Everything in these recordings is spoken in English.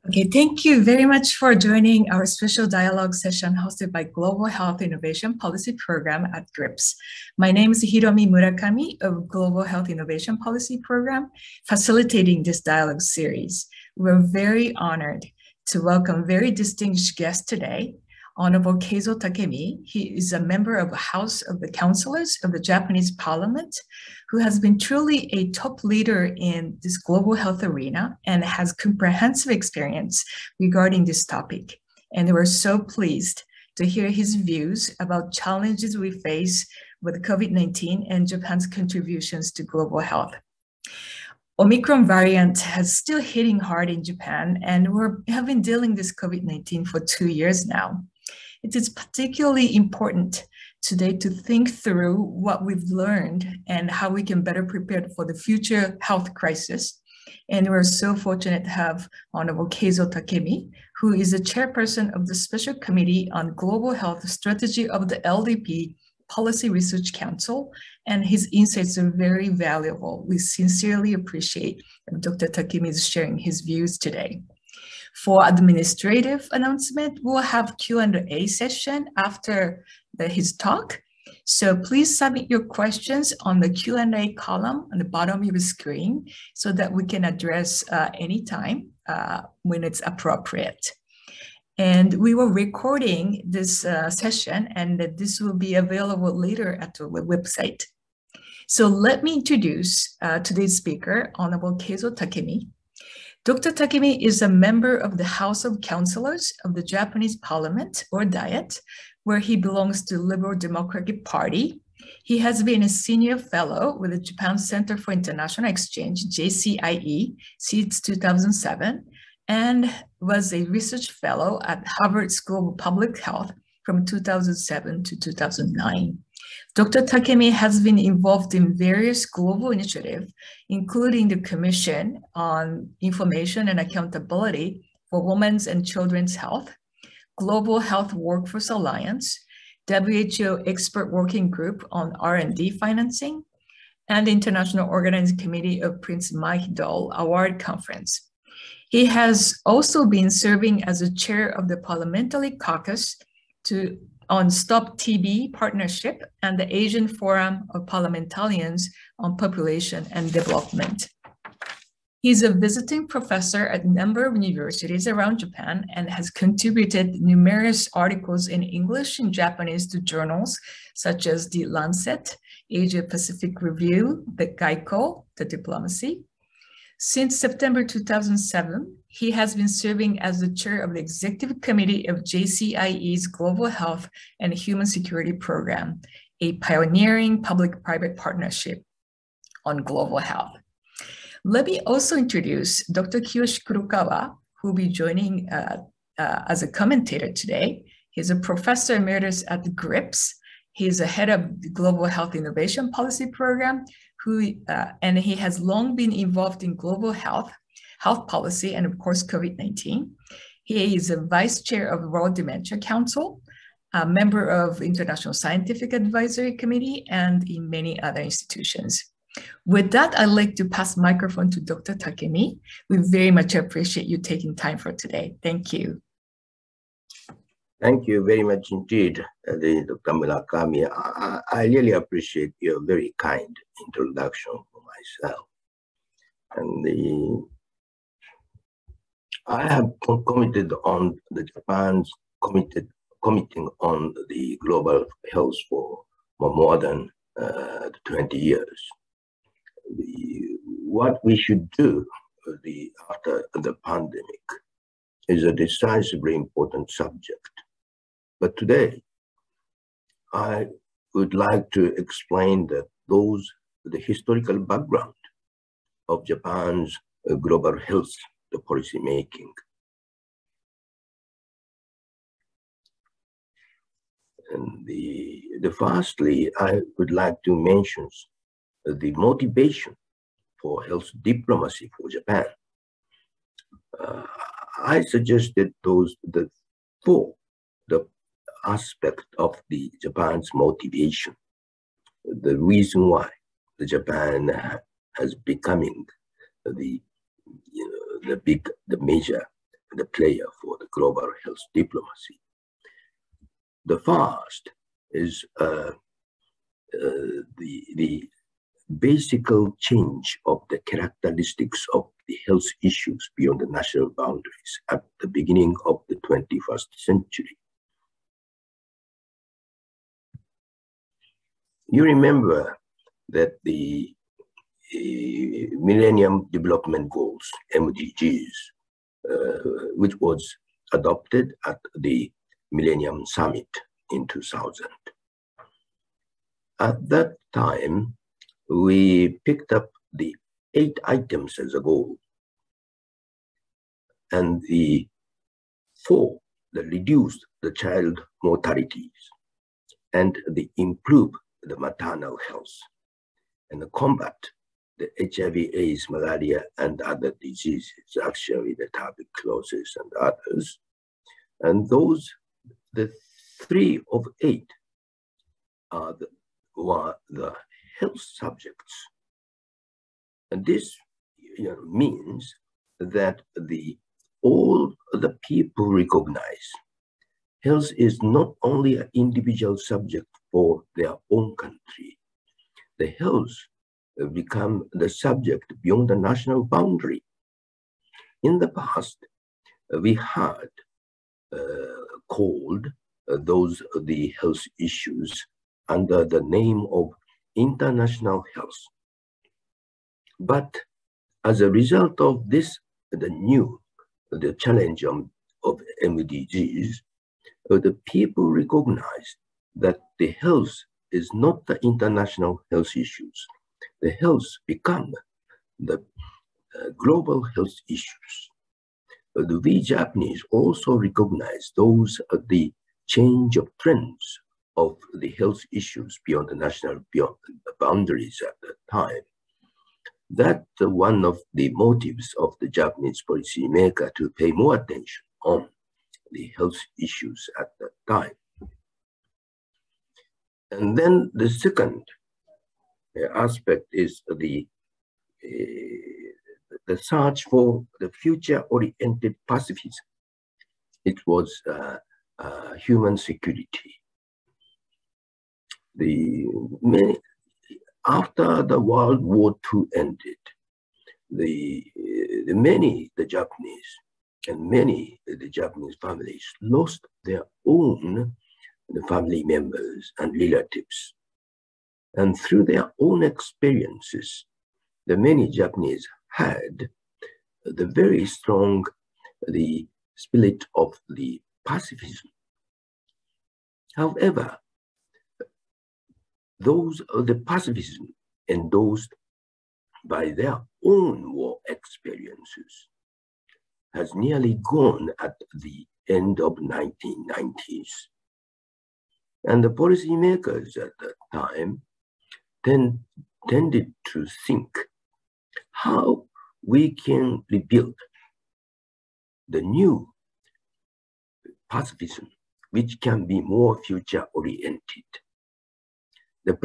Okay, thank you very much for joining our special dialogue session hosted by Global Health Innovation Policy Program at GRIPS. My name is Hiromi Murakami of Global Health Innovation Policy Program, facilitating this dialogue series. We're very honored to welcome very distinguished guest today, Honorable Keizo Takemi. He is a member of the House of the Councillors of the Japanese Parliament, who has been truly a top leader in this global health arena and has comprehensive experience regarding this topic. And we're so pleased to hear his views about challenges we face with COVID-19 and Japan's contributions to global health. Omicron variant has still hitting hard in Japan, and we have been dealing with this COVID-19 for 2 years now. It is particularly important today to think through what we've learned and how we can better prepare for the future health crisis. And we're so fortunate to have Honorable Keizo Takemi, who is the chairperson of the Special Committee on Global Health Strategy of the LDP Policy Research Council, and his insights are very valuable. We sincerely appreciate Dr. Takemi is sharing his views today. For administrative announcement, we'll have Q&A session after his talk. So please submit your questions on the Q&A column on the bottom of your screen so that we can address anytime when it's appropriate. And we were recording this session, and this will be available later at the website. So let me introduce today's speaker, Honorable Keizo Takemi. Dr. Takemi is a member of the House of Councillors of the Japanese Parliament, or Diet, where he belongs to the Liberal Democratic Party. He has been a senior fellow with the Japan Center for International Exchange, JCIE, since 2007, and was a research fellow at Harvard School of Public Health from 2007 to 2009. Dr. Takemi has been involved in various global initiatives, including the Commission on Information and Accountability for Women's and Children's Health, Global Health Workforce Alliance, WHO Expert Working Group on R&D Financing, and the International Organizing Committee of Prince Mahidol Award Conference. He has also been serving as a chair of the Parliamentary Caucus on Stop TB Partnership and the Asian Forum of Parliamentarians on Population and Development. He's a visiting professor at a number of universities around Japan and has contributed numerous articles in English and Japanese to journals such as The Lancet, Asia Pacific Review, The GHIPP, The Diplomacy. Since September 2007, he has been serving as the chair of the executive committee of JCIE's Global Health and Human Security Program, a pioneering public-private partnership on global health. Let me also introduce Dr. Kiyoshi Kurokawa, who will be joining as a commentator today. He's a professor emeritus at GRIPS. He's the head of the Global Health Innovation Policy Program, and he has long been involved in global health policy, and of course, COVID-19. He is a vice chair of the World Dementia Council, a member of International Scientific Advisory Committee, and in many other institutions. With that, I'd like to pass the microphone to Dr. Takemi. We very much appreciate you taking time for today. Thank you. Thank you very much indeed, Dr. Murakami. I really appreciate your very kind introduction for myself. And I have committed on the Japan's committing on the global health for more than 20 years. What we should do after the pandemic is a decisively important subject. But today, I would like to explain the historical background of Japan's global health policy making. And firstly, I would like to mention the motivation for health diplomacy for Japan. I suggested the four aspect of the Japan's motivation, the reason why the Japan has becoming the major the player for the global health diplomacy. The first is the basic change of the characteristics of the health issues beyond the national boundaries at the beginning of the 21st century. You remember that the Millennium Development Goals, MDGs, which was adopted at the Millennium Summit in 2000. At that time, we picked up the 8 items as a goal, and the 4 that reduced the child mortalities, and the improve the maternal health, and the combat the HIV/AIDS, malaria, and other diseases, actually the tuberculosis and others. And those, the 3 of 8 were the health subjects. And this means that all the people recognize health is not only an individual subject for their own country. The health become the subject beyond the national boundary. In the past, we had called the health issues under the name of international health. But as a result of this, the challenge of MDGs, the people recognize that the health is not the international health issues. The health become the global health issues. We Japanese also recognize those the change of trends of the health issues beyond the national boundaries at that time. That one of the motives of the Japanese policymaker to pay more attention on the health issues at that time. And then the second aspect is the search for the future-oriented pacifism. It was human security. After the World War II ended, many Japanese families lost their own family members and relatives. And through their own experiences, the many Japanese had the very strong spirit of the pacifism. However, the pacifism endorsed by their own war experiences has nearly gone at the end of 1990s. And the policymakers at that time tended to think how we can rebuild the new pacifism, which can be more future-oriented. The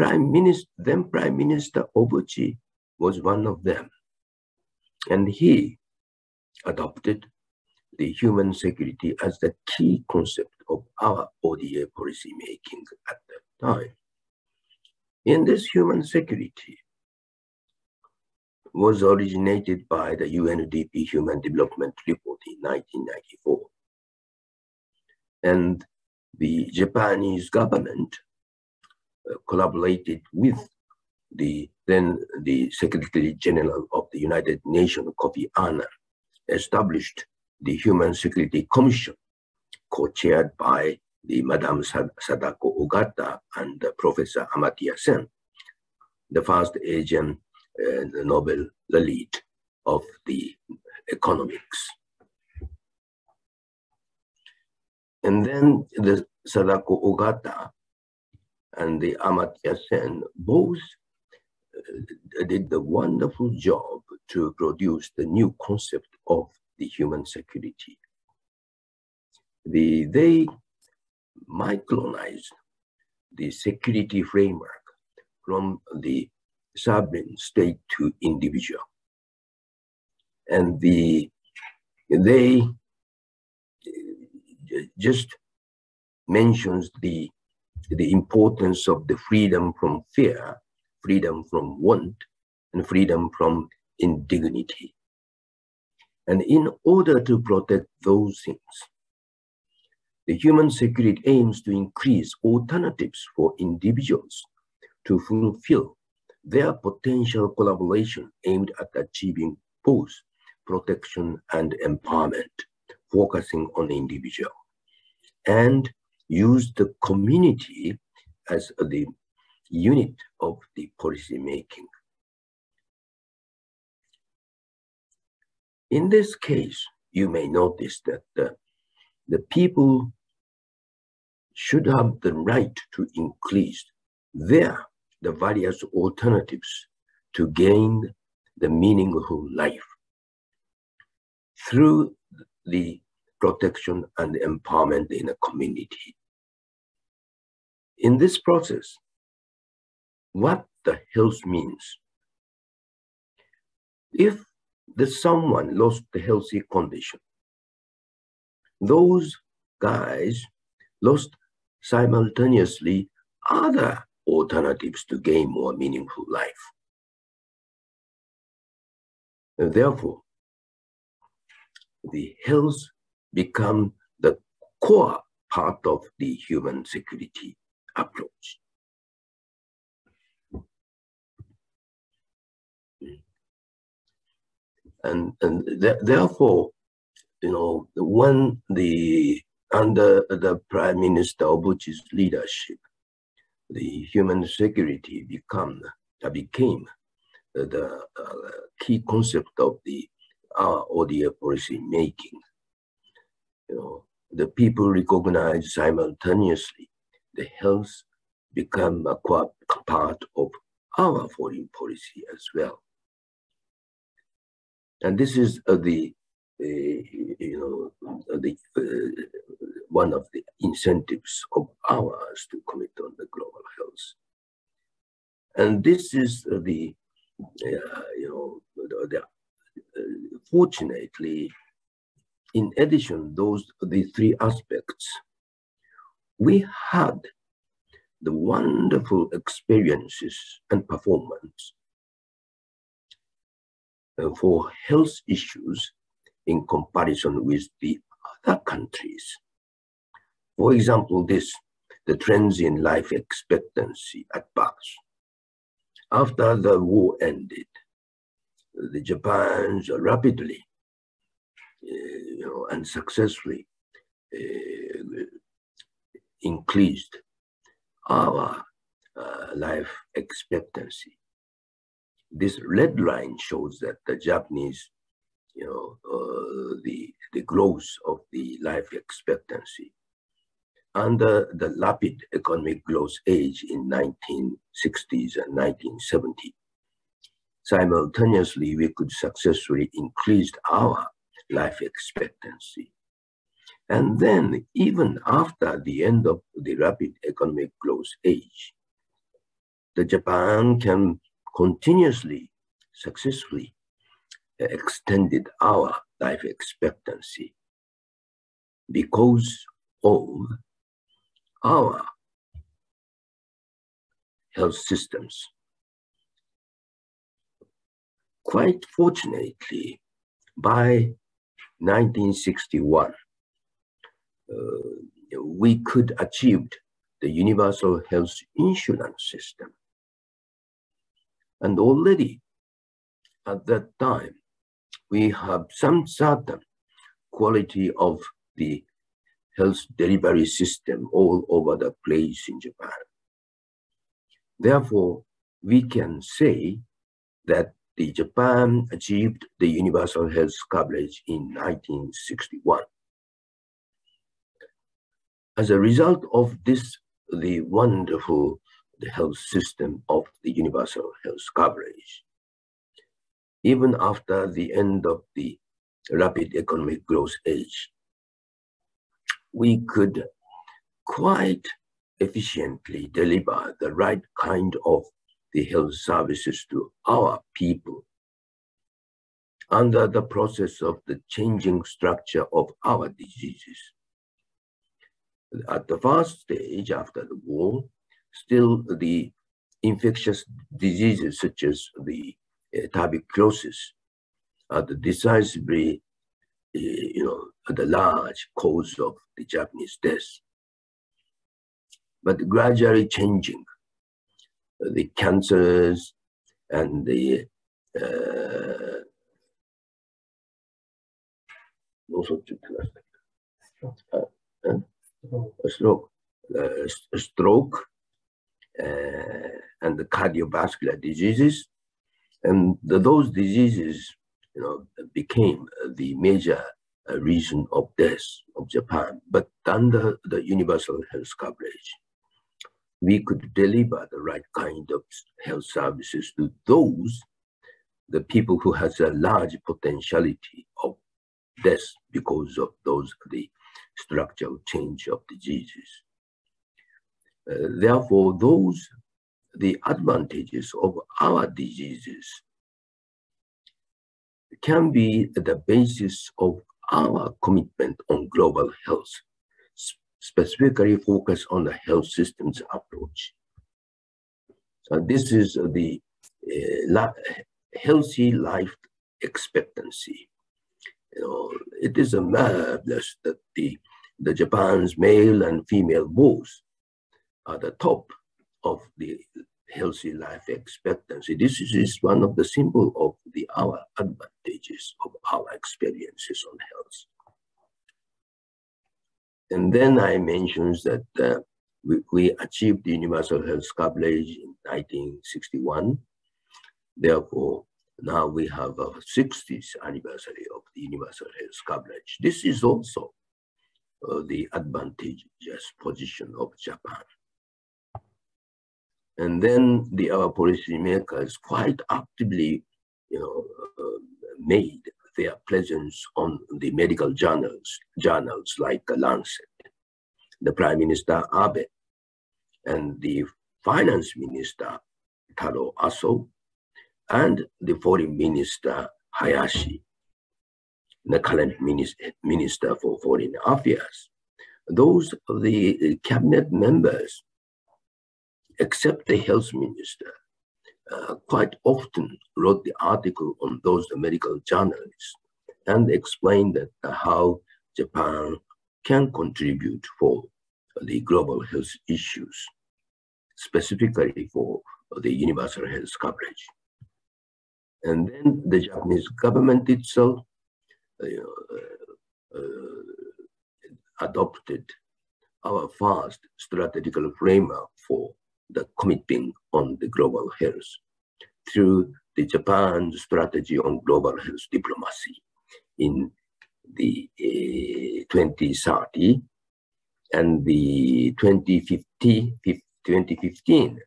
then Prime Minister Obuchi was one of them, and he adopted the human security as the key concept of our ODA policy making at that time. In this human security was originated by the UNDP Human Development Report in 1994. And the Japanese government collaborated with the Secretary General of the United Nations, Kofi Annan, established the Human Security Commission, co-chaired by the Madame Sadako Ogata and Professor Amartya Sen, the first Asian Nobel laureate of the economics. And then the Sadako Ogata and the Amartya Sen both did the wonderful job to produce the new concept of the human security. They micronized the security framework from the sovereign state to individual. And they just mentions the importance of the freedom from fear, freedom from want, and freedom from indignity. And in order to protect those things, the human security aims to increase alternatives for individuals to fulfill their potential collaboration aimed at achieving both protection and empowerment, focusing on the individual, and use the community as the unit of the policy making. In this case, you may notice that the people should have the right to increase the various alternatives to gain the meaningful life through the protection and empowerment in a community. In this process, what the health means, if someone lost the healthy condition, those guys lost simultaneously other alternatives to gain more meaningful life. And therefore, the health become the core part of the human security approach. And therefore, when under the Prime Minister Obuchi's leadership, the human security became the key concept of the ODA policy making. The people recognize simultaneously the health become a core part of our foreign policy as well. And this is one of the incentives of ours to commit on the global health. And this is fortunately, in addition, the three aspects, we had the wonderful experiences and performance for health issues in comparison with the other countries. For example, the trends in life expectancy at birth. After the war ended, the Japan's rapidly and successfully increased our life expectancy. This red line shows that the Japanese, the growth of the life expectancy under the rapid economic growth age in 1960s and 1970s. Simultaneously, we could successfully increase our life expectancy. And then, even after the end of the rapid economic growth age, the Japan can continuously, successfully extended our life expectancy because of our health systems. Quite fortunately, by 1961, we could achieve the universal health insurance system. And already at that time, we have some certain quality of the health delivery system all over the place in Japan. Therefore, we can say that the Japan achieved the universal health coverage in 1961. As a result of this, the wonderful health system of the universal health coverage, even after the end of the rapid economic growth age, we could quite efficiently deliver the right kind of the health services to our people under the process of the changing structure of our diseases. At the first stage after the war, still the infectious diseases such as the tuberculosis are the decisively, the large cause of the Japanese death. But gradually changing, the cancers and the stroke and the cardiovascular diseases, and those diseases, became the major reason of death of Japan. But under the universal health coverage, we could deliver the right kind of health services to the people who has a large potentiality of death because of the structural change of diseases. Therefore, the advantages of our diseases can be the basis of our commitment on global health, specifically focus on the health systems approach. So this is the healthy life expectancy. It is a marvelous that the Japan's male and female both are the top of the healthy life expectancy. This is one of the symbol of our advantages of our experiences on health. And then I mentioned that we achieved the universal health coverage in 1961. Therefore, now we have a 60th anniversary of the universal health coverage. This is also the advantageous position of Japan. And then our policymakers quite actively, made their presence on the medical journals like Lancet. The Prime Minister Abe and the Finance Minister Taro Aso and the Foreign Minister Hayashi, the current Minister for Foreign Affairs. Those of the cabinet members, except the health minister, quite often wrote the article on those medical journals and explained that how Japan can contribute for the global health issues, specifically for the universal health coverage. And then the Japanese government itself adopted our first strategical framework for the committing on the global health through the Japan strategy on global health diplomacy in the 2030 and the 2015.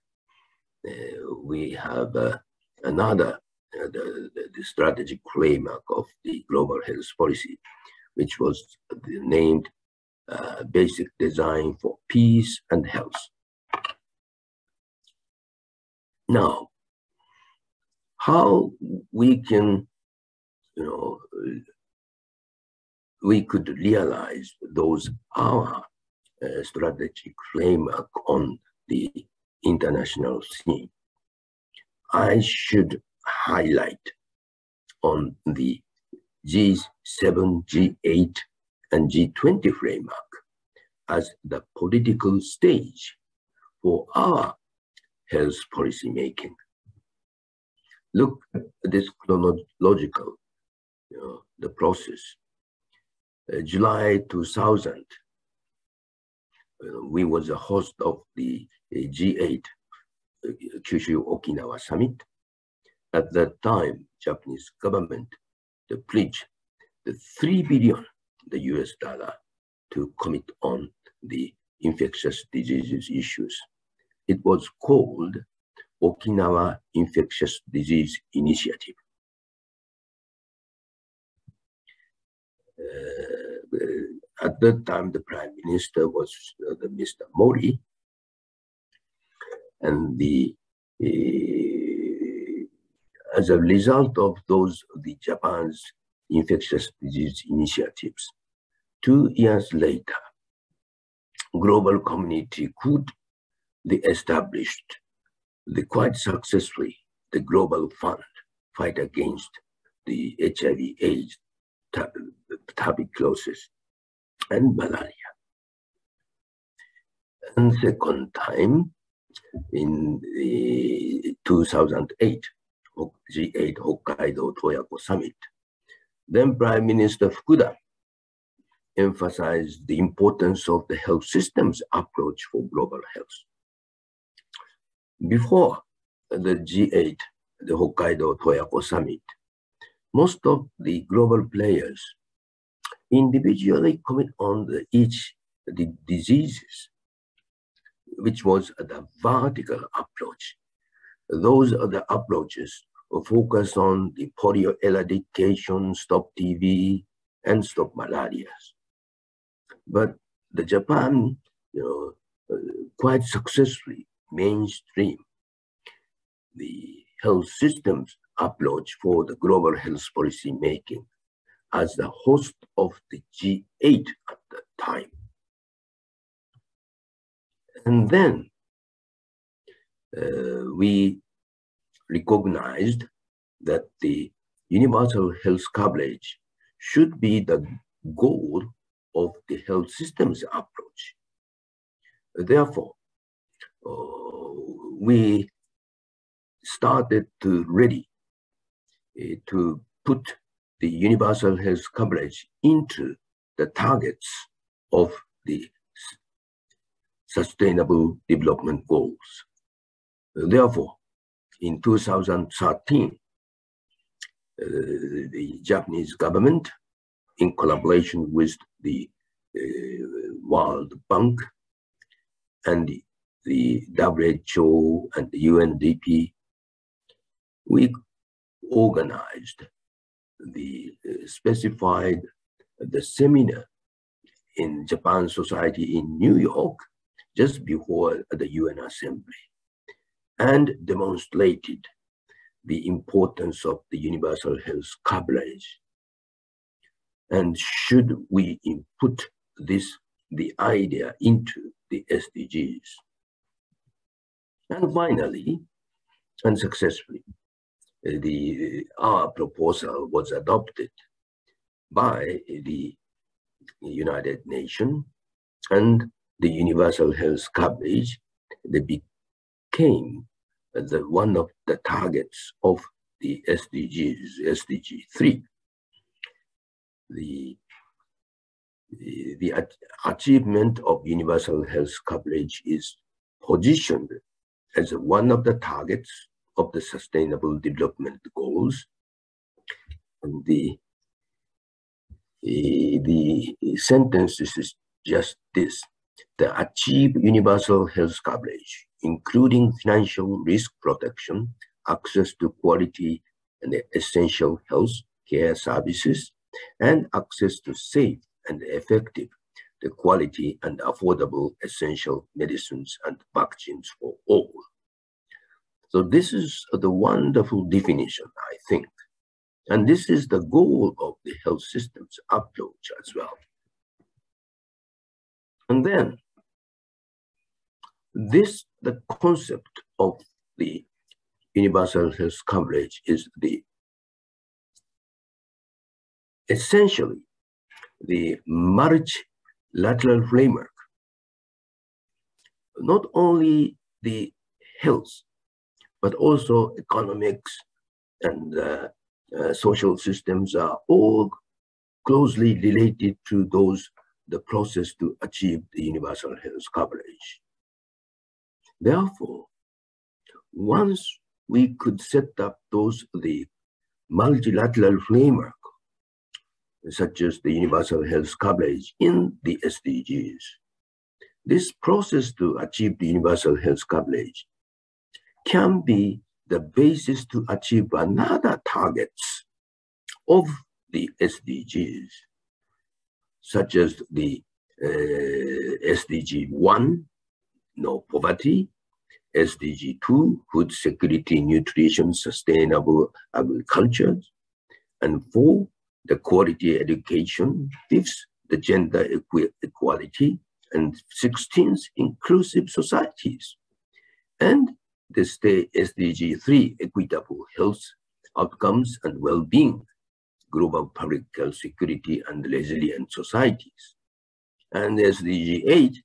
We have another the strategic framework of the global health policy, which was named Basic Design for Peace and Health. Now, how we can, we could realize those our strategic framework on the international scene. I should highlight on the G7, G8, and G20 framework as the political stage for our health policy making. Look at this chronological, the process. July 2000, we was a host of the G8 Kyushu Okinawa Summit. At that time, Japanese government pledged the $3 billion US to commit on the infectious diseases issues. It was called Okinawa Infectious Disease Initiative. At that time, the Prime Minister was Mr. Mori, and as a result of the Japan's infectious disease initiatives, 2 years later, global community could establish quite successfully the global fund fight against the HIV/AIDS, tuberculosis, and malaria. And second time, in the 2008 G8 Hokkaido Toyako Summit, then Prime Minister Fukuda emphasized the importance of the health systems approach for global health. Before the G8, the Hokkaido Toyako Summit, most of the global players individually comment on the diseases, which was the vertical approach. Those are the approaches focus on the polio eradication, stop TB, and stop malaria. But the Japan, quite successfully mainstream the health systems approach for the global health policy making as the host of the G8 at the time. And then we recognized that the universal health coverage should be the goal of the health systems approach. Therefore, we started to ready to put the universal health coverage into the targets of the Sustainable Development Goals. Therefore, in 2013, the Japanese government, in collaboration with the World Bank and the WHO and the UNDP, we organized the specified the seminar in Japan Society in New York just before the UN Assembly, and demonstrated the importance of the universal health coverage. And should we input the idea into the SDGs? And finally, and successfully, our proposal was adopted by the United Nations, and the universal health coverage became one of the targets of the SDGs, SDG 3. The achievement of universal health coverage is positioned as one of the targets of the Sustainable Development Goals. And the sentence is just this: to achieve universal health coverage, including financial risk protection, access to quality and essential health care services, and access to safe and effective, the quality and affordable essential medicines and vaccines for all. So this is the wonderful definition, I think. And this is the goal of the health systems approach as well. And then the concept of the universal health coverage is essentially the multilateral framework. Not only the health, but also economics and social systems are all closely related to the process to achieve the universal health coverage. Therefore, once we could set up the multilateral framework, such as the universal health coverage in the SDGs, this process to achieve the universal health coverage can be the basis to achieve another targets of the SDGs, such as the SDG 1, no poverty, SDG 2, food security, nutrition, sustainable agriculture, and 4, the quality education, 5th, the gender equality, and 16th, inclusive societies. And the SDG 3, equitable health outcomes and well-being, global public health security and resilient societies. And SDG 8,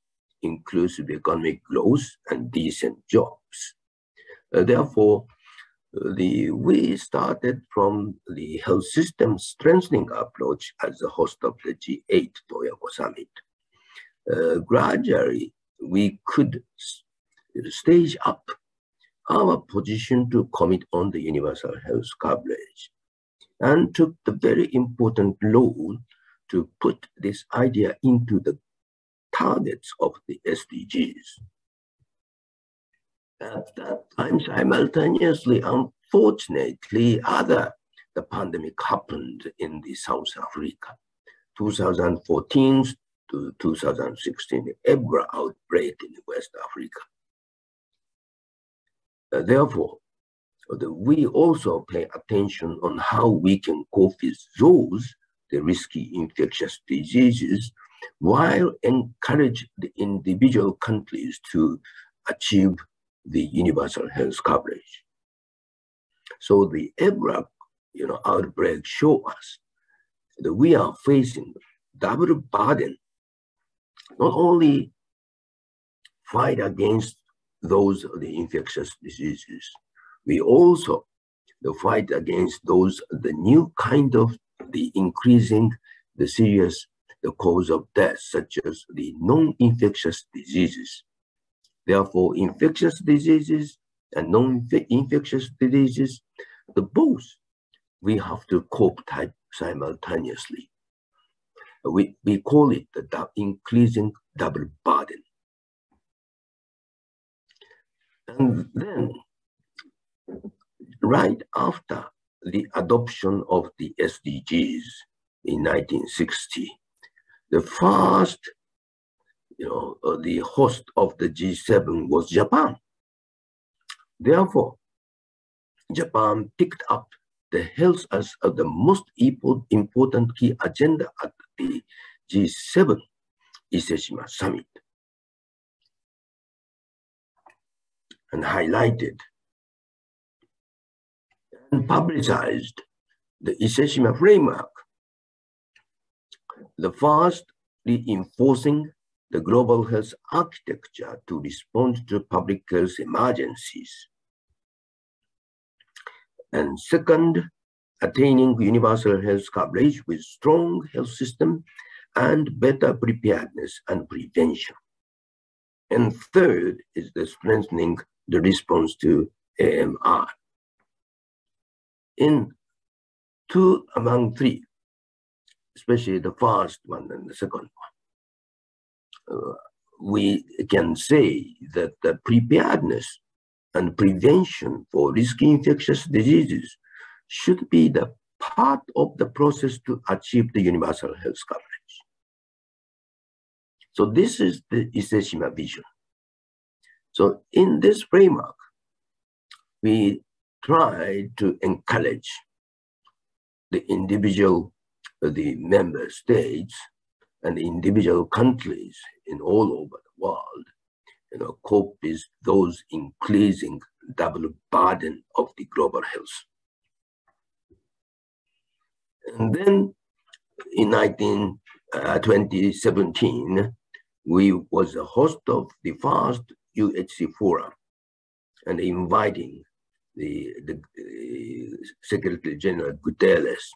inclusive economic growth and decent jobs. Therefore, we started from the health system strengthening approach as the host of the G8 Toyoko Summit. Gradually, we could stage up our position to commit on the universal health coverage and took the very important role to put this idea into the targets of the SDGs. At that time, simultaneously, unfortunately, the pandemic happened in the South Africa. 2014 to 2016, the Ebola outbreak in West Africa. Therefore, we also pay attention on how we can cope with the risky infectious diseases, while encourage the individual countries to achieve the universal health coverage. So the Ebola, outbreak show us that we are facing double burden, not only fight against the infectious diseases, we also fight against the new kind of the increasing, the serious, the cause of death, such as the non-infectious diseases. Therefore, infectious diseases and non-infectious diseases, both we have to cope simultaneously. We call it the increasing double burden. And then, right after the adoption of the SDGs in 1960, the first, the host of the G7 was Japan. Therefore, Japan picked up the health as the most important key agenda at the G7 Iseshima Summit, and highlighted and publicized the Iseshima framework, the first reinforcing the global health architecture to respond to public health emergencies. And second, attaining universal health coverage with strong health system and better preparedness and prevention. And third is the strengthening the response to AMR. In two among three, especially the first one and the second one, we can say that the preparedness and prevention for risky infectious diseases should be the part of the process to achieve the universal health coverage. So this is the Iseshima vision. So in this framework, we try to encourage the individual, the member states and the individual countries in all over the world, cope with those increasing double burden of the global health. And then in 2017, we was the host of the first UHC forum and inviting the Secretary General Guterres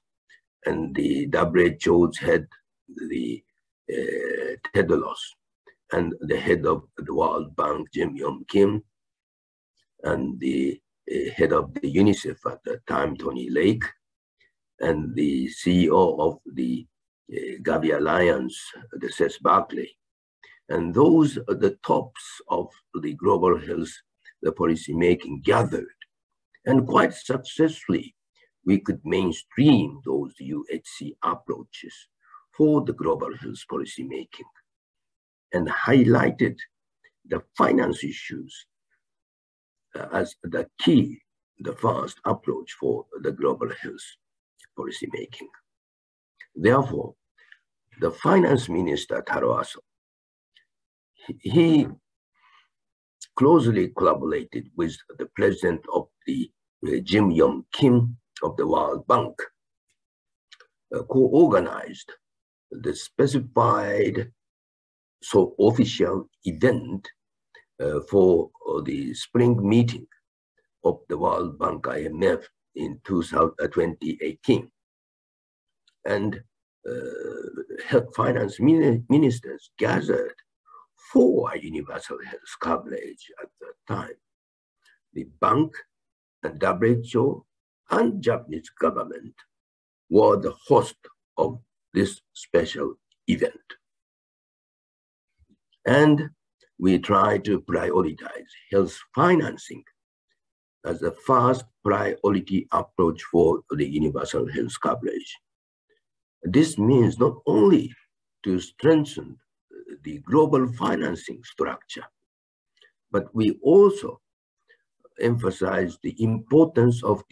and the WHO's head, the Tedros, and the head of the World Bank, Jim Yong Kim, and the head of the UNICEF at the time, Tony Lake, and the CEO of the Gavi Alliance, the Seth Barkley. And those are the tops of the global health, the policy making gathered. And quite successfully, we could mainstream those UHC approaches for the global health policy making and highlighted the finance issues as the key, the first approach for the global health policy making. Therefore, the finance minister, Taro Aso, he closely collaborated with the president of the Jim Yong Kim of the World Bank, co-organized the specified official event for the spring meeting of the World Bank IMF in 2018. And finance ministers gathered for universal health coverage at that time. The bank and WHO and Japanese government were the host of this special event. And we try to prioritize health financing as the first priority approach for the universal health coverage. This means not only to strengthen the global financing structure, but we also emphasize the importance of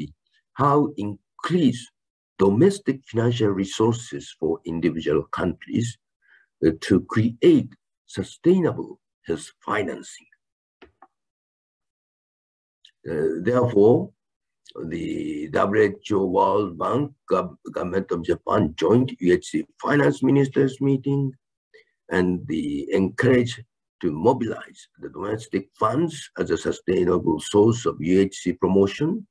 how increase domestic financial resources for individual countries to create sustainable health financing. Therefore, the WHO, World Bank, Government of Japan joint UHC finance ministers meeting, and the encourage to mobilize the domestic funds as a sustainable source of UHC promotion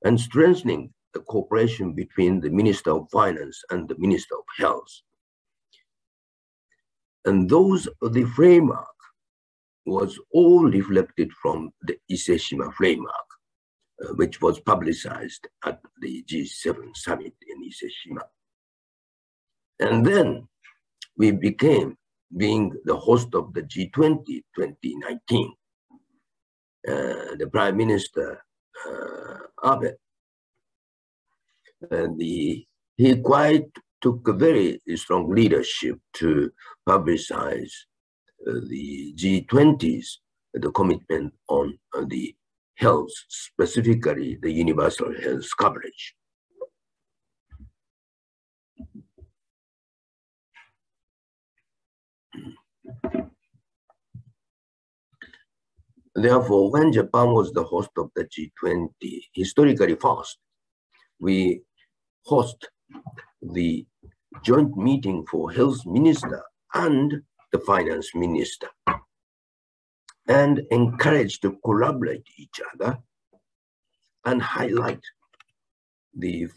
and strengthening the cooperation between the Minister of Finance and the Minister of Health. And the framework was all reflected from the Ise-Shima framework, which was publicized at the G7 summit in Ise-Shima. And then we became being the host of the G20 2019. The Prime Minister Abe, and he quite took a very strong leadership to publicize the G20's the commitment on the health, specifically the universal health coverage. Therefore, when Japan was the host of the G20, historically first, we host the joint meeting for health minister and the finance minister, and encourage to collaborate each other and highlight the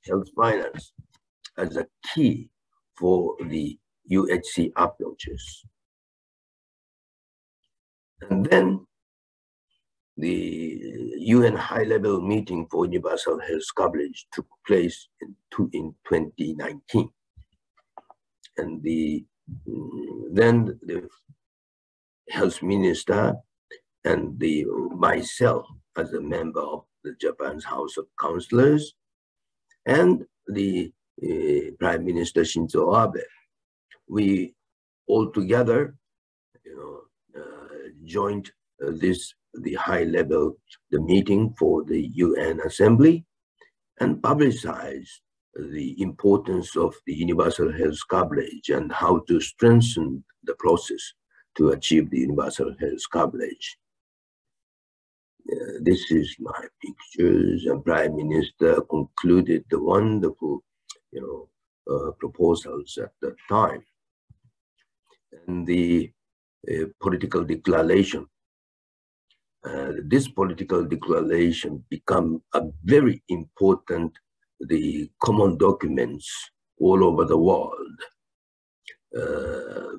health finance as a key for the UHC approaches. And then the UN high-level meeting for universal health coverage took place in 2019. And then the health minister and myself as a member of the Japan's House of Councillors and the Prime Minister Shinzo Abe, we all together, joined the high-level meeting for the UN Assembly and publicized the importance of the universal health coverage and how to strengthen the process to achieve the universal health coverage. This is my pictures, and Prime Minister concluded the wonderful, proposals at that time. And the political declaration. This political declaration become a very important common documents all over the world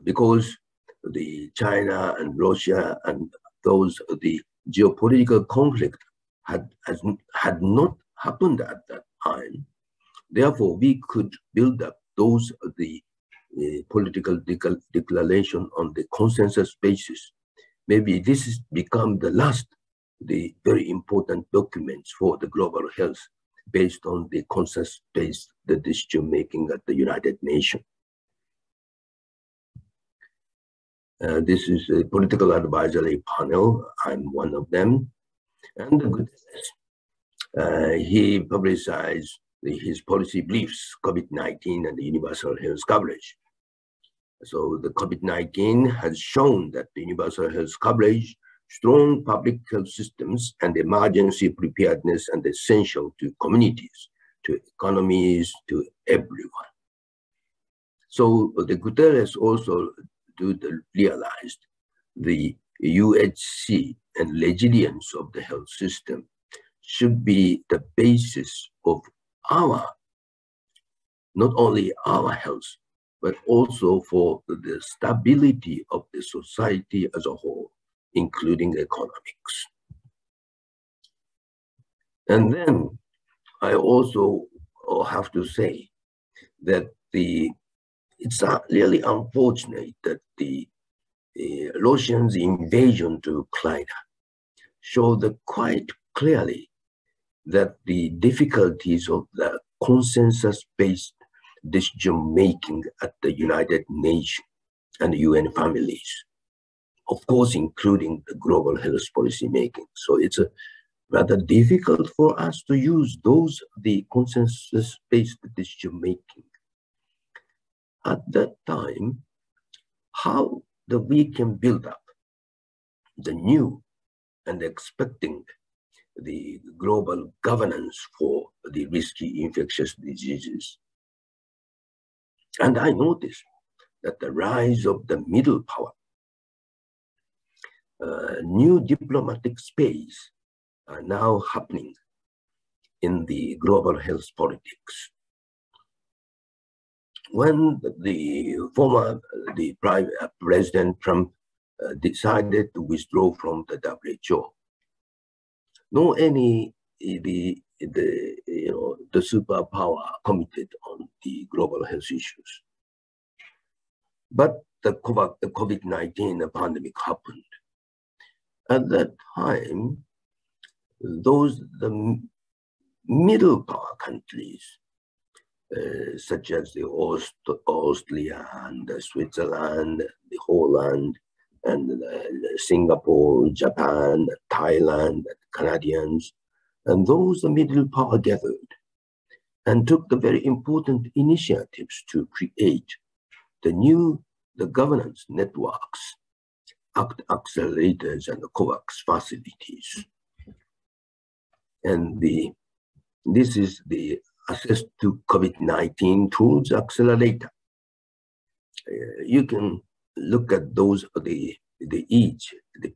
because the China and Russia and the geopolitical conflict had not happened at that time. Therefore, we could build up the political declaration on the consensus basis. Maybe this has become the very important documents for the global health based on the consensus-based decision making at the United Nations. This is a political advisory panel. I'm one of them. And the good he publicized his policy briefs, COVID-19 and the universal health coverage. So the COVID-19 has shown that the universal health coverage, strong public health systems, and emergency preparedness are essential to communities, to economies, to everyone. So the Guterres also realized the UHC and resilience of the health system should be the basis of not only our health, but also for the stability of the society as a whole, including economics. And then I also have to say that it's really unfortunate that the Russians' invasion to Ukraine showed quite clearly that the difficulties of the consensus-based decision-making at the United Nations and UN families, of course, including the global health policy making. So it's rather difficult for us to use the consensus-based decision-making. At that time, how we can build up the new and expecting the global governance for the risky infectious diseases. And I noticed that the rise of the middle power, new diplomatic space are now happening in the global health politics. When the President Trump decided to withdraw from the WHO, the superpower committed on the global health issues. But the COVID-19 pandemic happened. At that time, the middle power countries, such as the Austria and Switzerland, the Holland, and Singapore, Japan, Thailand, Canadians, and those the middle power gathered and took the very important initiatives to create the governance networks, accelerators, and the COVAX facilities. And this is the Access to COVID-19 Tools Accelerator. You can look at the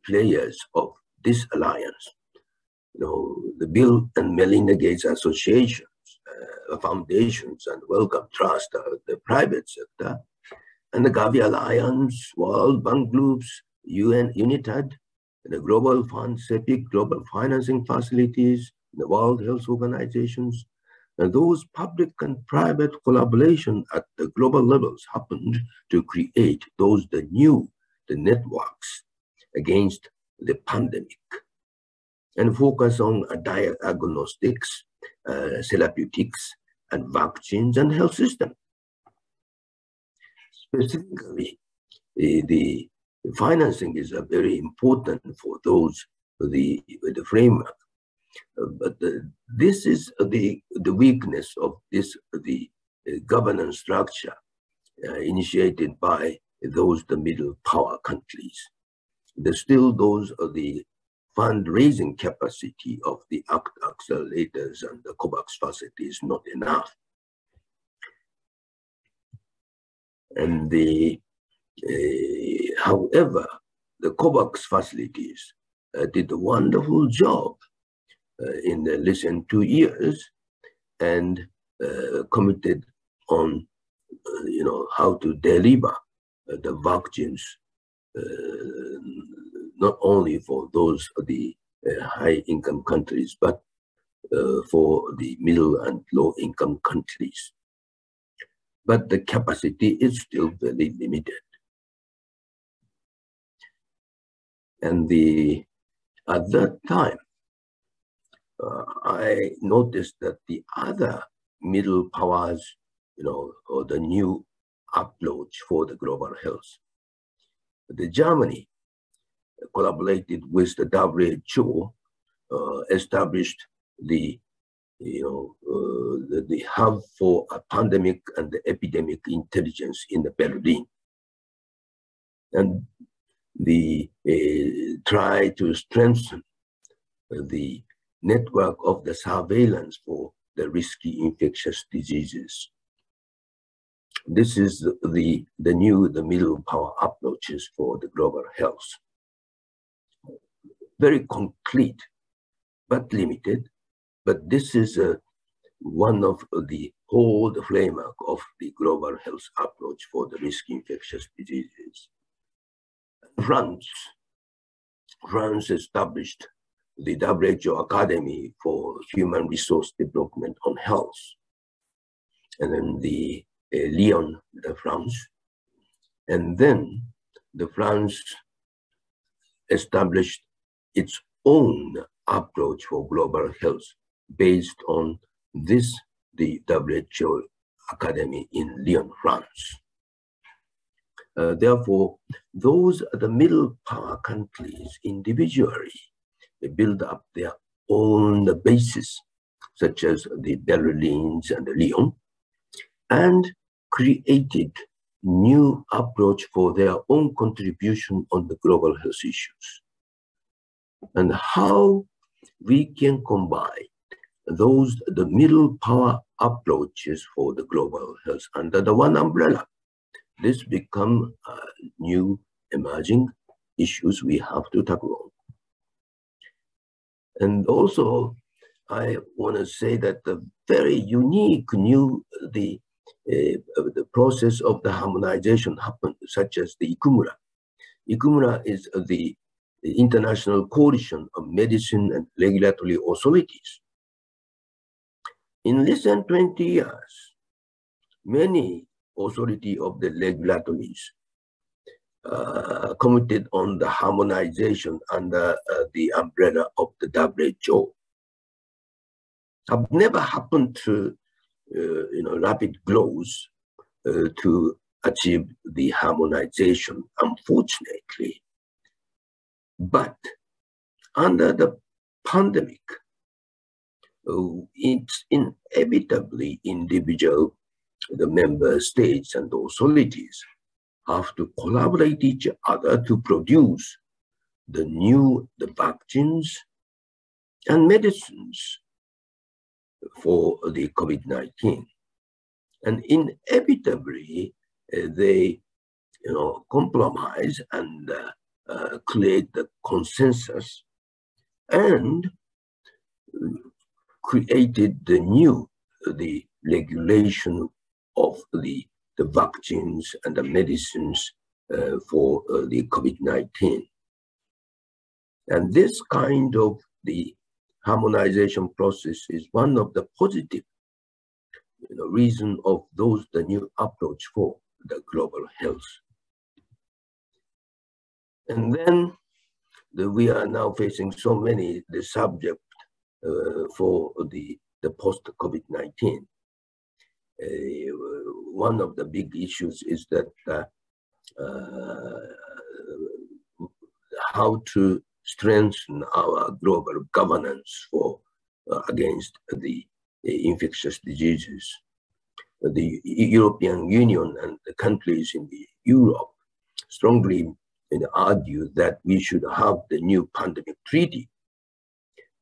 players of this alliance. The Bill and Melinda Gates Associations, foundations, and Wellcome Trust, the private sector, and the Gavi Alliance, World Bank Groups, UN UNITAD, the Global Fund, CEPIC, Global Financing Facilities, the World Health Organizations. And those public and private collaboration at the global levels happened to create the networks against the pandemic and focus on diagnostics, therapeutics, and vaccines and health system. Specifically, the financing is very important for the framework. But this is the weakness of the governance structure initiated by the middle power countries. There's still the fundraising capacity of the accelerators and the COVAX facilities not enough. And however, the COVAX facilities did a wonderful job in the recent 2 years and committed on how to deliver the vaccines not only for the high-income countries, but for the middle and low-income countries. But the capacity is still very limited. And at that time, I noticed that the other middle powers, or the new approach for the global health. Germany collaborated with the WHO, established the hub for a pandemic and epidemic intelligence in Berlin. and try to strengthen the network of the surveillance for the risky infectious diseases. This is the middle power approaches for the global health. Very concrete, but limited, but this is one of the whole framework of the global health approach for the risky infectious diseases. France established the WHO Academy for Human Resource Development on Health, and then the Lyon, France, and then the France established its own approach for global health based on this, the WHO Academy in Lyon, France. Therefore, those are the middle power countries individually. They build up their own bases, such as the Berlins and the Lyon, and created new approach for their own contribution on the global health issues. And how we can combine the middle power approaches for the global health under the one umbrella. This become new emerging issues we have to tackle. And also, I want to say that the very unique new the process of the harmonization happened, such as the ICUMRA. ICUMRA is the International Coalition of Medicine and Regulatory Authorities. In less than 20 years, many authority of the regulatories committed on the harmonization under the umbrella of the WHO. Have never happened to rapid growth to achieve the harmonization, unfortunately. But under the pandemic, it's inevitably individual, the member states and authorities have to collaborate each other to produce the vaccines and medicines for the COVID-19. And inevitably, they compromise and create the consensus and created the regulation of the vaccines and the medicines for the COVID-19. And this kind of the harmonization process is one of the positive reason of the new approach for the global health. And then we are now facing so many the subject for the post-COVID-19. One of the big issues is that how to strengthen our global governance for against the infectious diseases. The European Union and the countries in Europe strongly argue that we should have the new pandemic treaty.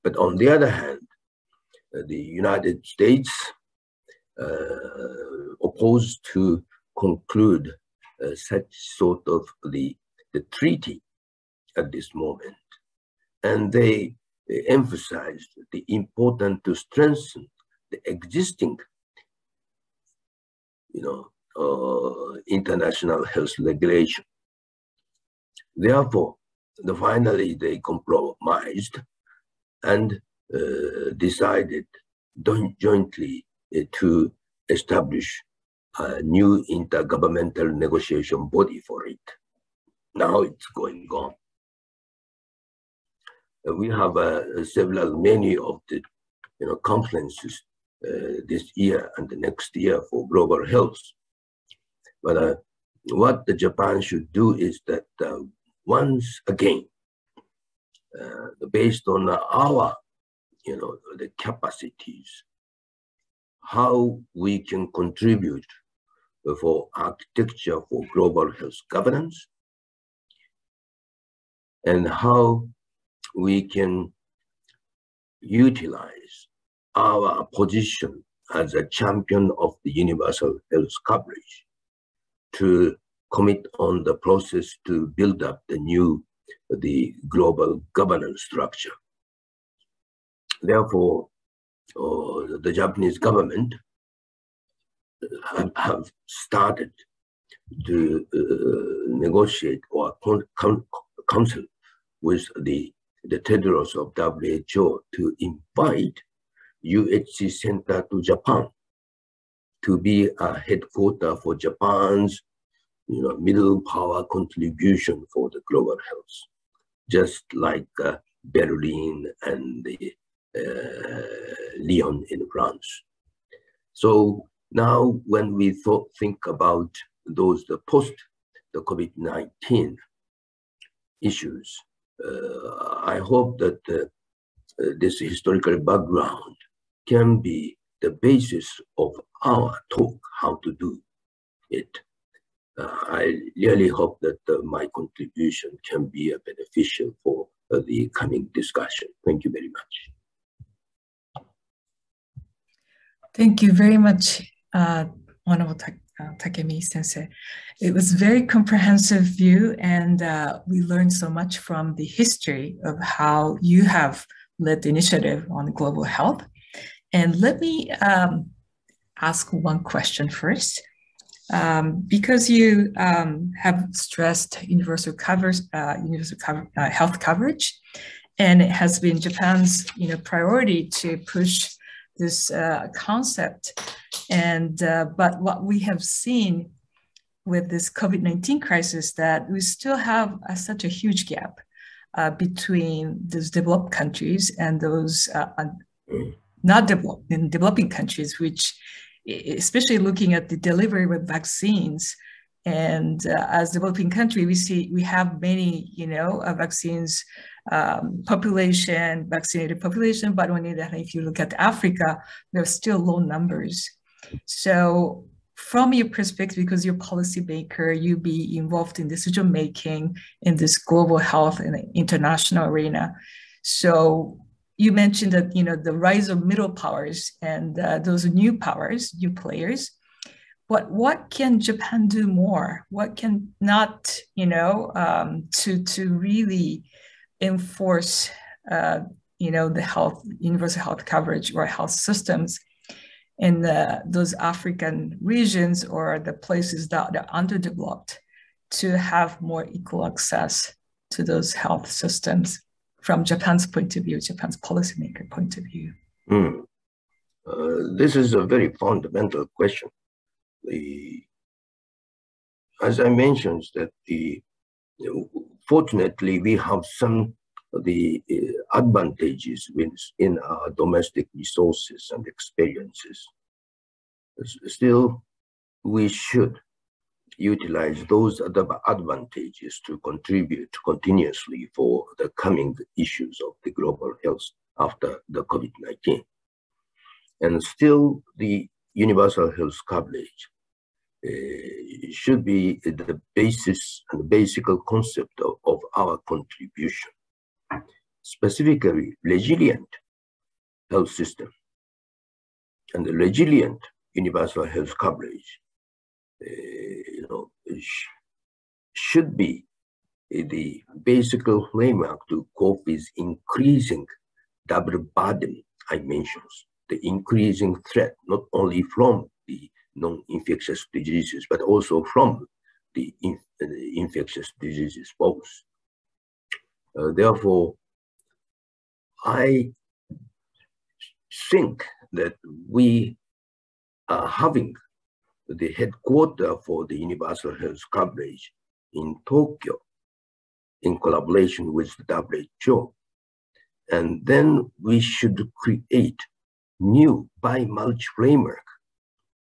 But on the other hand, the United States opposed to conclude such sort of the treaty at this moment. And they emphasized the importance to strengthen the existing international health regulation. Therefore, finally they compromised and decided jointly to establish a new intergovernmental negotiation body for it. Now it's going on. We have many of the conferences this year and the next year for global health. But what Japan should do is that once again, based on our the capacities, how we can contribute for architecture for global health governance and how we can utilize our position as a champion of the universal health coverage to commit on the process to build up the global governance structure. Therefore, the Japanese government have started to negotiate or counsel with the Tedros of WHO to invite UHC Center to Japan to be a headquarter for Japan's middle power contribution for the global health, just like Berlin and the Lyon in France. So now when we think about the post the COVID-19 issues, I hope that this historical background can be the basis of our talk, how to do it. I really hope that my contribution can be beneficial for the coming discussion. Thank you very much. Thank you very much, Honorable Takemi Sensei. It was a very comprehensive view, and we learned so much from the history of how you have led the initiative on global health. And let me ask one question first. Because you have stressed universal health coverage, and it has been Japan's priority to push this concept. And but what we have seen with this COVID-19 crisis, that we still have such a huge gap between those developed countries and those not developed in developing countries, which, especially looking at the delivery with vaccines, and as developing country, we have many vaccines vaccinated population, but if you look at Africa, there are still low numbers. So from your perspective, because you're a policymaker, you be involved in decision making in this global health and international arena. So you mentioned that the rise of middle powers and those new powers, new players. But what can Japan do more? What can not, to really enforce, the universal health coverage or health systems in those African regions or the places that are underdeveloped, to have more equal access to those health systems from Japan's point of view, Japan's policymaker point of view? This is a very fundamental question. As I mentioned, that fortunately we have some of the advantages in our domestic resources and experiences. Still, we should utilize those advantages to contribute continuously for the coming issues of the global health after the COVID-19. And still, the universal health coverage should be the basis and the basic concept of our contribution, specifically resilient health system and the resilient universal health coverage should be the basic framework to cope with increasing double burden I mentioned, the increasing threat, not only from the non-infectious diseases, but also from the infectious diseases both. Therefore, I think that we are having the headquarters for the universal health coverage in Tokyo in collaboration with the WHO. And then we should create new bi-mulch framework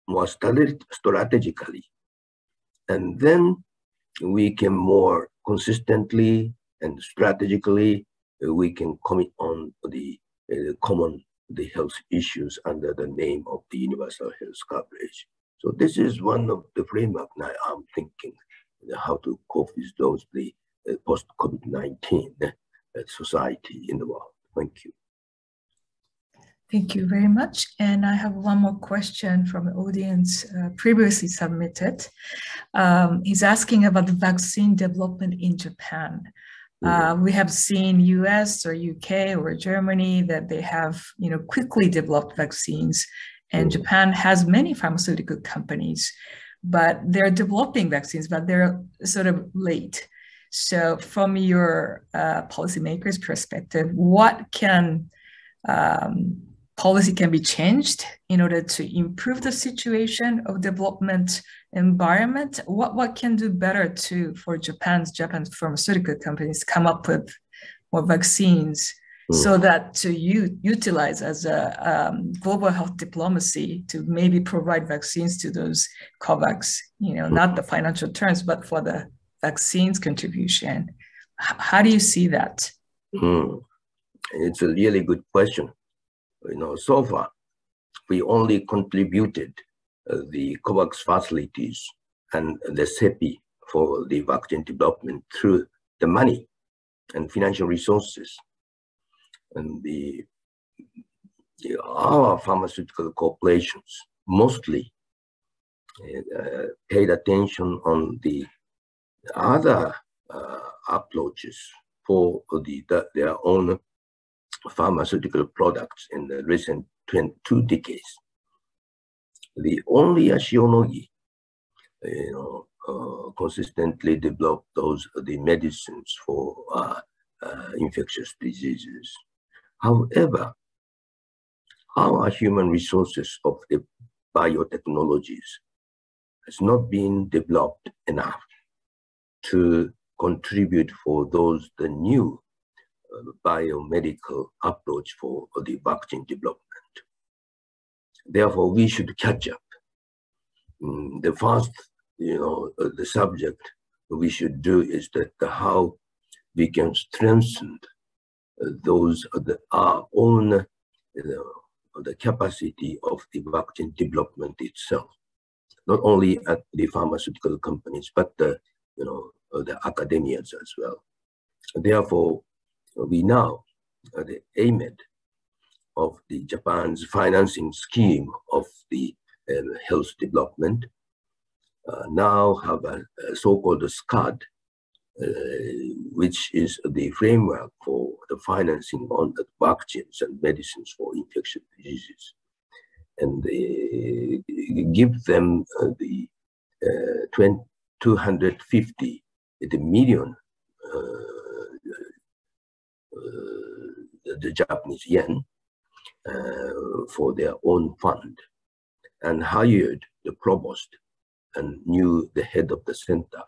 more strategically. And then we can more consistently and strategically, we can commit on the common health issues under the name of the universal health coverage. So this is one of the framework now I'm thinking how to cope with those post-COVID-19 society in the world. Thank you. Thank you very much. And I have one more question from the audience previously submitted. He's asking about the vaccine development in Japan. We have seen US or UK or Germany that they have, quickly developed vaccines, and Japan has many pharmaceutical companies, but they're developing vaccines, but they're sort of late. So from your policymakers' perspective, what policy can be changed in order to improve the situation of development environment? What can do better for Japan's pharmaceutical companies come up with more vaccines so that to utilize as a global health diplomacy to maybe provide vaccines to those COVAX, not the financial terms, but for the vaccines contribution. How do you see that? It's a really good question. So far, we only contributed the COVAX facilities and the CEPI for the vaccine development through the money and financial resources. And our pharmaceutical corporations mostly paid attention on the other approaches for their own pharmaceutical products in the recent 2 decades. The only Shionogi, consistently developed the medicines for infectious diseases. However, our human resources of the biotechnologies has not been developed enough to contribute for the new biomedical approach for the vaccine development. Therefore, we should catch up. The first, the subject we should do is that how we can strengthen our own, the capacity of the vaccine development itself, not only at the pharmaceutical companies, but the academias as well. Therefore, we now, the AMED of the Japan's financing scheme of the health development, now have a so-called SCAD, which is the framework for the financing on the vaccines and medicines for infectious diseases. And they give them the 250 million the Japanese yen for their own fund, and hired the provost and knew the head of the center,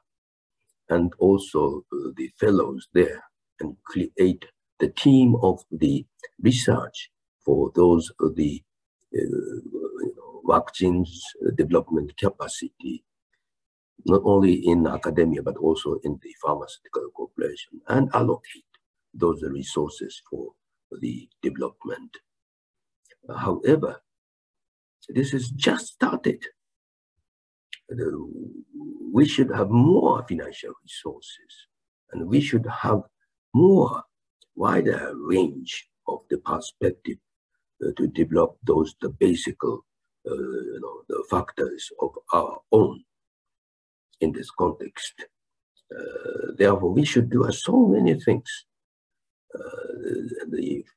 and also the fellows there, and create the team of the research for those the vaccines development capacity, not only in academia but also in the pharmaceutical corporation, and allocate those resources for the development. However, this is just started. We should have more financial resources, and we should have more wider range of the perspective to develop the basic the factors of our own in this context. Therefore, we should do so many things.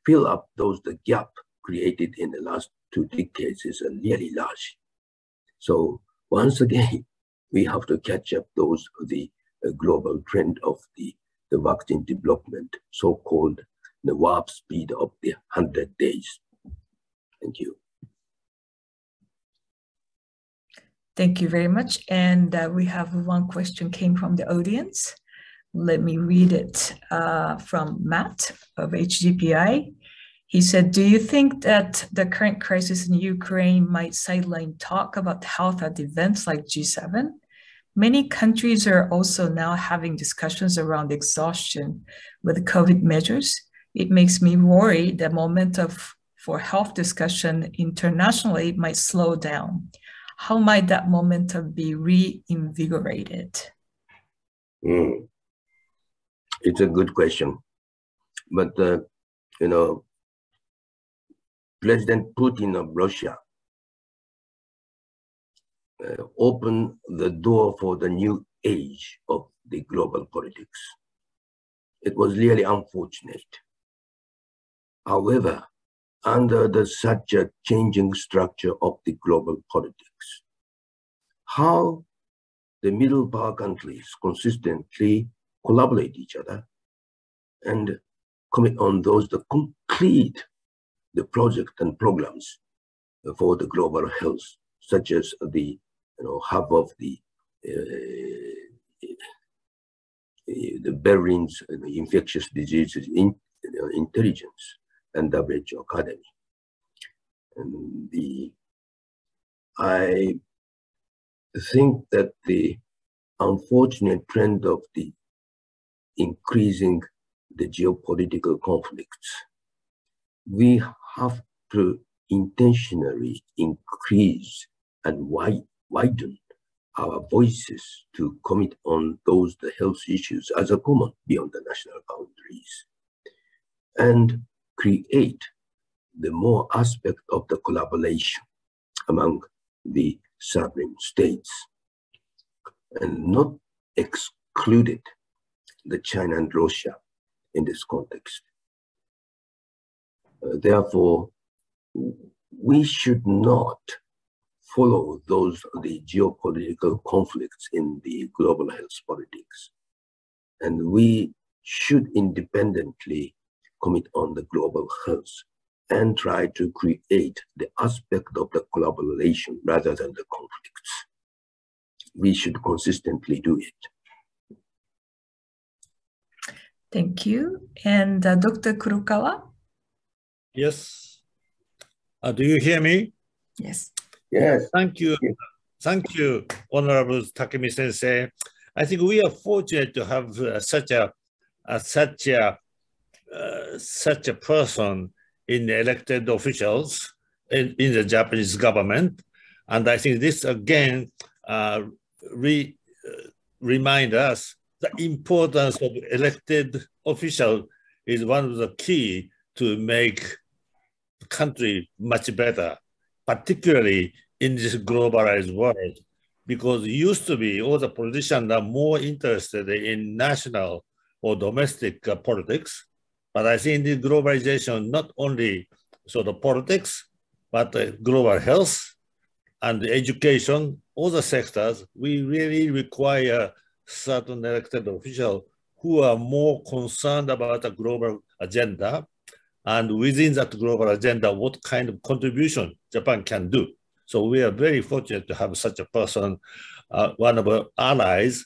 Fill up the gap created in the last 2 decades is really large. So once again, we have to catch up the global trend of the vaccine development, so-called the warp speed of the 100 days. Thank you. Thank you very much. And we have one question came from the audience. Let me read it from Matt of HGPI. He said, do you think that the current crisis in Ukraine might sideline talk about health at events like G7? Many countries are also now having discussions around exhaustion with COVID measures. It makes me worry that momentum for health discussion internationally might slow down. How might that momentum be reinvigorated? It's a good question. But, you know, President Putin of Russia opened the door for the new age of the global politics. It was really unfortunate. However, under such a changing structure of the global politics, how the middle power countries consistently collaborate each other and commit on those that complete the project and programs for the global health, such as the hub of the Berlin's infectious diseases intelligence and WHO Academy. And I think that the unfortunate trend of the increasing the geopolitical conflicts, we have to intentionally increase and widen our voices to commit on those the health issues as a common beyond the national boundaries, and create the more aspect of the collaboration among the sovereign states, and not excluded the China and Russia in this context. Therefore, we should not follow the geopolitical conflicts in the global health politics. And we should independently commit on the global health and try to create the aspect of the collaboration rather than the conflicts. We should consistently do it. Thank you. And Dr. Kurokawa? Yes. Do you hear me? Yes. Yes. Thank you. Thank you, Honorable Takemi Sensei. I think we are fortunate to have such a person in the elected officials in the Japanese government. And I think this again remind us the importance of elected official is one of the key to make the country much better, particularly in this globalized world, because it used to be all the politicians are more interested in national or domestic politics. But I think the globalization, not only sort of politics, but global health and education, all the sectors, we really require certain elected officials who are more concerned about the global agenda, and within that global agenda, what kind of contribution Japan can do. So we are very fortunate to have such a person, one of our allies,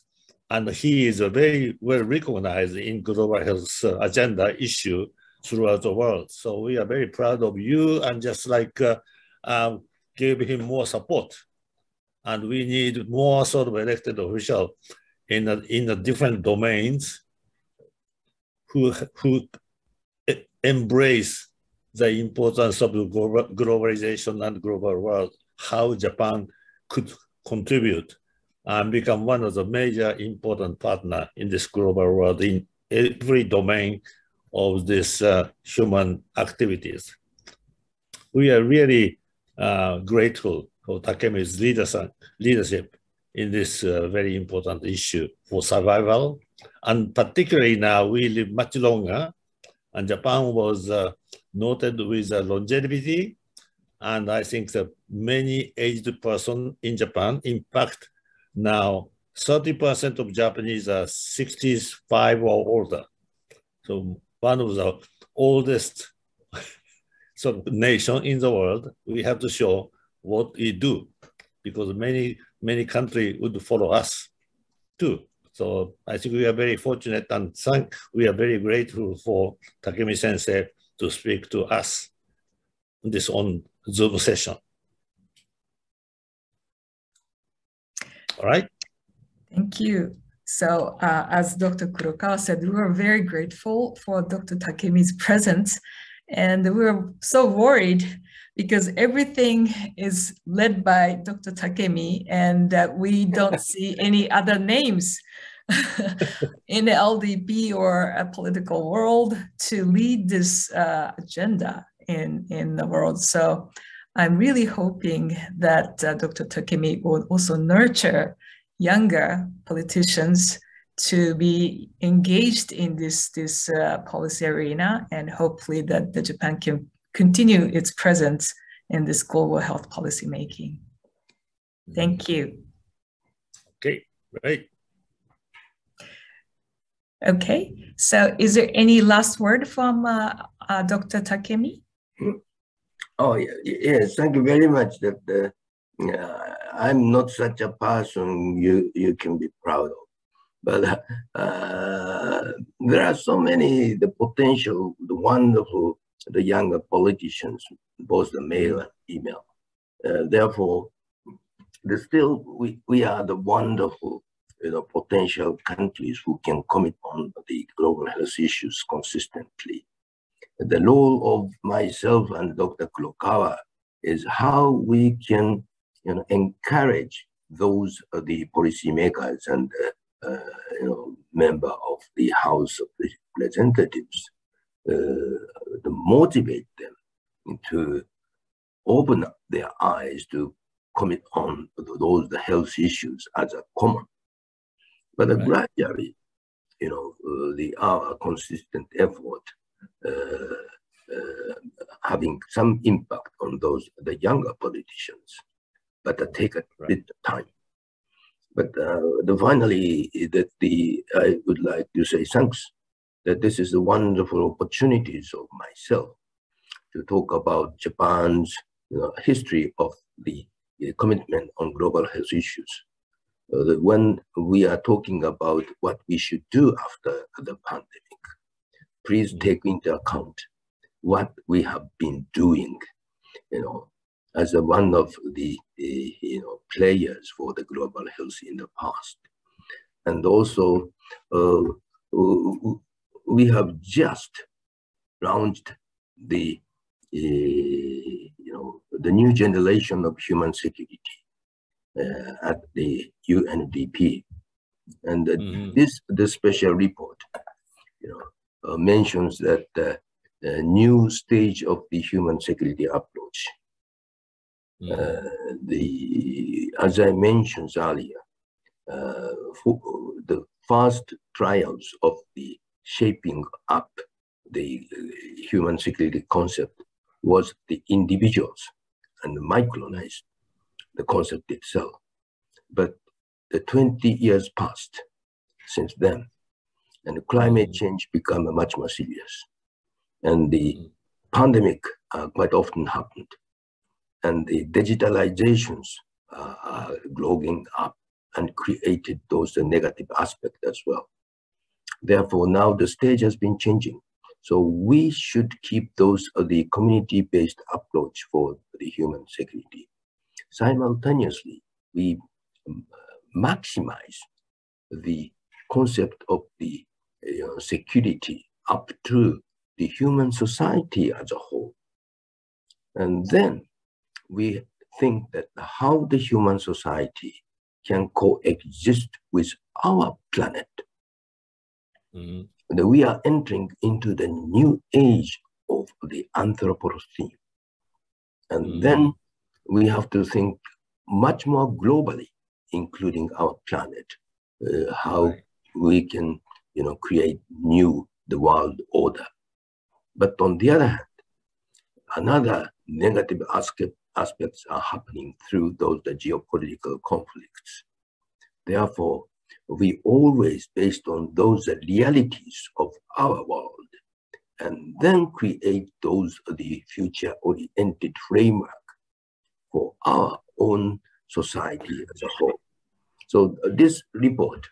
and he is very well recognized in global health agenda issue throughout the world. So we are very proud of you, and just like give him more support. And we need more sort of elected officials in the different domains who embrace the importance of the globalization and global world, how Japan could contribute and become one of the major important partners in this global world in every domain of this human activities. We are really grateful for Takemi's leadership in this very important issue for survival. And particularly now we live much longer, and Japan was noted with longevity. And I think that many aged persons in Japan, in fact, now 30% of Japanese are 65 or older. So one of the oldest sort of nation in the world, we have to show what we do, because many countries would follow us too. So I think we are very fortunate, and we are very grateful for Takemi Sensei to speak to us this on Zoom session. All right. Thank you. So as Dr. Kurokawa said, we were very grateful for Dr. Takemi's presence, and we were so worried because everything is led by Dr. Takemi, and we don't see any other names in the LDP or a political world to lead this agenda in the world. So I'm really hoping that Dr. Takemi will also nurture younger politicians to be engaged in this policy arena, and hopefully that Japan can continue its presence in this global health policy making. Thank you. Okay, great. Okay, so is there any last word from Dr. Takemi? Oh, yes, thank you very much. That I'm not such a person you can be proud of. But there are so many, the potential, the wonderful, the younger politicians, both the male and female. Therefore, still we are the wonderful, potential countries who can commit on the global health issues consistently. The role of myself and Dr. Kurokawa is how we can, encourage those the policymakers and member of the House of Representatives, to motivate them to open up their eyes to commit on those the health issues as a common. But gradually, our consistent effort having some impact on the younger politicians, but take a bit of time. But finally, I would like to say thanks that this is the wonderful opportunities of myself to talk about Japan's history of the commitment on global health issues. When we are talking about what we should do after the pandemic, please take into account what we have been doing, as one of the players for the global health in the past. And also, we have just launched the new generation of human security at the UNDP, and the special report, mentions that a new stage of the human security approach. As I mentioned earlier, the first trials of the shaping up the human security concept was the individuals and micronized the concept itself. But the 20 years passed since then, and climate change became much more serious. And the pandemic quite often happened. And the digitalizations are growing up and created those negative aspects as well. Therefore, now the stage has been changing. So we should keep the community-based approach for the human security. Simultaneously, we maximize the concept of the security up to the human society as a whole. And then we think that how the human society can coexist with our planet. That we are entering into the new age of the Anthropocene. And then we have to think much more globally, including our planet, how we can, create the world order. But on the other hand, another negative aspects are happening through the geopolitical conflicts. Therefore, we always based on those realities of our world, and then create the future-oriented framework for our own society as a whole. So this report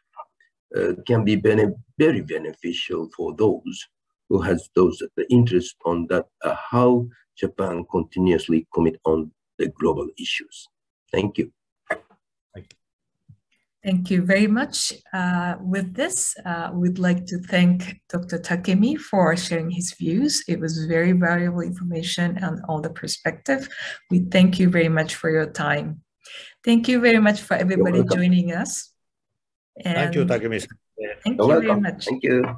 can be very beneficial for those who has the interest on that, how Japan continuously commit on the global issues. Thank you. Thank you very much. With this, we'd like to thank Dr. Takemi for sharing his views. It was very valuable information and all the perspective. We thank you very much for your time. Thank you very much for everybody joining us. And Thank you, Takemi. thank You're you very welcome. much. Thank you.